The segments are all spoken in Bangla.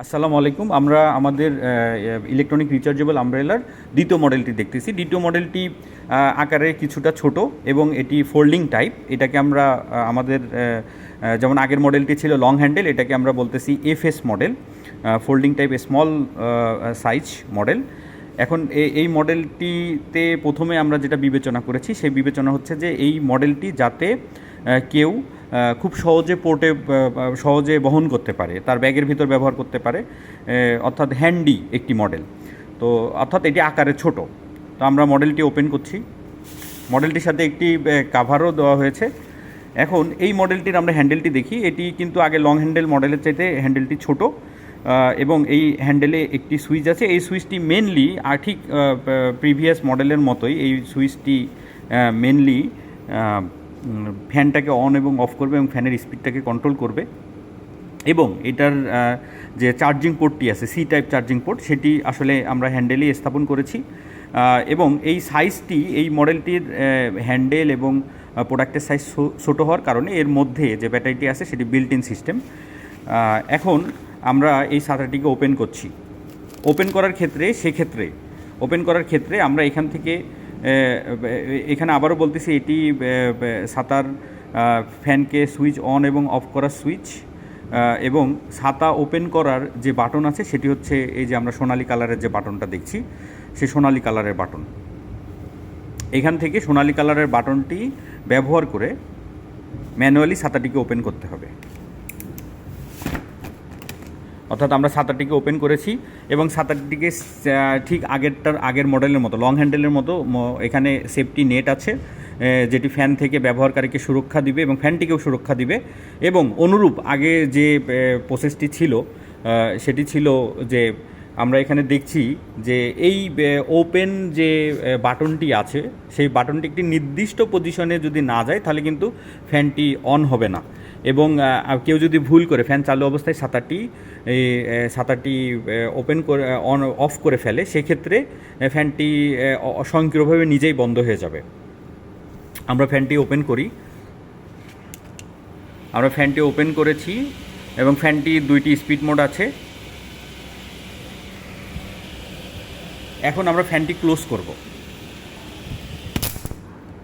আসসালামু আলাইকুম। আমরা আমাদের ইলেকট্রনিক রিচার্জেবল আমব্রেলার দ্বিতীয় মডেলটি দেখতেছি। দ্বিতীয় মডেলটি আকারে কিছুটা ছোট এবং এটি ফোল্ডিং টাইপ। এটাকে আমরা আমাদের যেমন আগের মডেলটি ছিল লং হ্যান্ডেল, এটাকে আমরা বলতেছি FS model, folding type small size model. এখন এই মডেলটিতে প্রথমে আমরা যেটা বিবেচনা করেছি সেই বিবেচনা হচ্ছে যে এই মডেলটি যাতে কেউ খুব সহজে বহন করতে পারে, তার ব্যাগের ভিতর ব্যবহার করতে পারে, অর্থাৎ হ্যান্ডি একটি মডেল। তো অর্থাৎ এটি আকারে ছোট। তো আমরা মডেলটি ওপেন করছি। মডেলটির সাথে একটি কাভারও দেওয়া হয়েছে। এখন এই মডেলটির আমরা হ্যান্ডেলটি দেখি। এটি কিন্তু আগে লং হ্যান্ডেল মডেলের চাইতে হ্যান্ডেলটি ছোট এবং এই হ্যান্ডেলে একটি সুইচ আছে। এই সুইচটি মেনলি ঠিক প্রিভিয়াস মডেলের মতোই এই সুইচটি মেনলি ফ্যানটাকে অন এবং অফ করবে এবং ফ্যানের স্পিডটাকে কন্ট্রোল করবে। এবং এটার যে চার্জিং পোর্টটি আছে, সি টাইপ চার্জিং পোর্ট, সেটি আসলে আমরা হ্যান্ডেলেই স্থাপন করেছি। এবং এই সাইজটি, এই মডেলটির হ্যান্ডেল এবং প্রোডাক্টের সাইজ ছোটো হওয়ার কারণে এর মধ্যে যে ব্যাটারিটি আছে সেটি বিল্ট ইন সিস্টেম। এখন আমরা এই ছাতাটিকে ওপেন করছি। ওপেন করার ক্ষেত্রে আমরা এখান থেকে এখানে আবারও বলতেছি, এটি ছাতার ফ্যানকে সুইচ অন এবং অফ করার সুইচ, এবং ছাতা ওপেন করার যে বাটন আছে সেটি হচ্ছে এই যে আমরা সোনালী কালারের যে বাটনটা দেখছি, সেই সোনালী কালারের বাটন। এখান থেকে সোনালী কালারের বাটনটি ব্যবহার করে ম্যানুয়ালি ছাতাটিকে ওপেন করতে হবে। অর্থাৎ আমরা ছাতাটিকে ওপেন করেছি এবং ছাতাটিকে ঠিক আগের মডেলের মতো, লং হ্যান্ডেলের মতো এখানে সেফটি নেট আছে, যেটি ফ্যান থেকে ব্যবহারকারীকে সুরক্ষা দিবে এবং ফ্যানটিকেও সুরক্ষা দিবে। এবং অনুরূপ আগে যে প্রসেসটি ছিল সেটি ছিল যে আমরা এখানে দেখছি যে এই ওপেন যে বাটনটি আছে সেই বাটনটি একটি নির্দিষ্ট পজিশনে যদি না যায় তাহলে কিন্তু ফ্যানটি অন হবে না। এবং কেউ যদি ভুল করে ফ্যান চালু অবস্থায় ছাতাটি ওপেন করে অফ করে ফেলে, সেক্ষেত্রে ফ্যানটি স্বয়ংক্রিয়ভাবে নিজেই বন্ধ হয়ে যাবে। আমরা ফ্যানটি ওপেন করেছি এবং ফ্যানটি 2টি স্পিড মোড আছে। এখন আমরা ফ্যানটি ক্লোজ করব।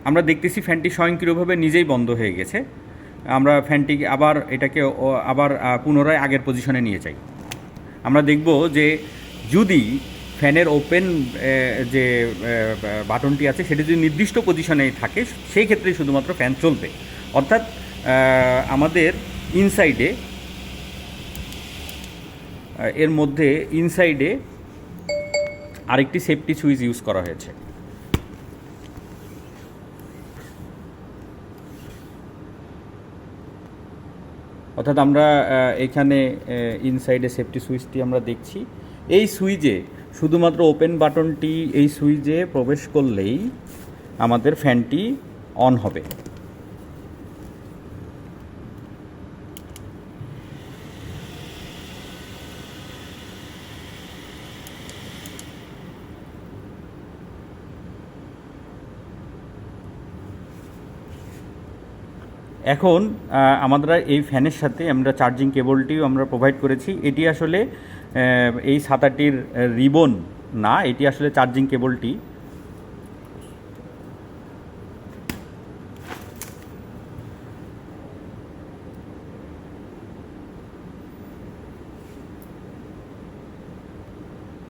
আমরা দেখতেছি ফ্যানটি স্বয়ংক্রিয়ভাবে নিজেই বন্ধ হয়ে গেছে। আমরা ফ্যানটিকে আবার পুনরায় আগের পজিশনে নিয়ে যাই। আমরা দেখব যে যদি ফ্যানের ওপেন যে বাটনটি আছে সেটি যদি নির্দিষ্ট পজিশনে থাকে, সেই ক্ষেত্রে শুধুমাত্র ফ্যান চলবে। অর্থাৎ আমাদের ইনসাইডে আরেকটি সেফটি সুইচ ইউজ করা হয়েছে। অর্থাৎ আমরা এখানে ইনসাইডে সেফটি সুইচটি আমরা দেখছি। এই সুইচে শুধুমাত্র ওপেন বাটনটি এই সুইচে প্রবেশ করলেই আমাদের ফ্যানটি অন হবে। এখন আমরা এই ফ্যানের সাথে আমরা চার্জিং কেবলটিও আমরা প্রোভাইড করেছি। এটি আসলে এই ছাতাটির রিবন না, এটি আসলে চার্জিং কেবলটি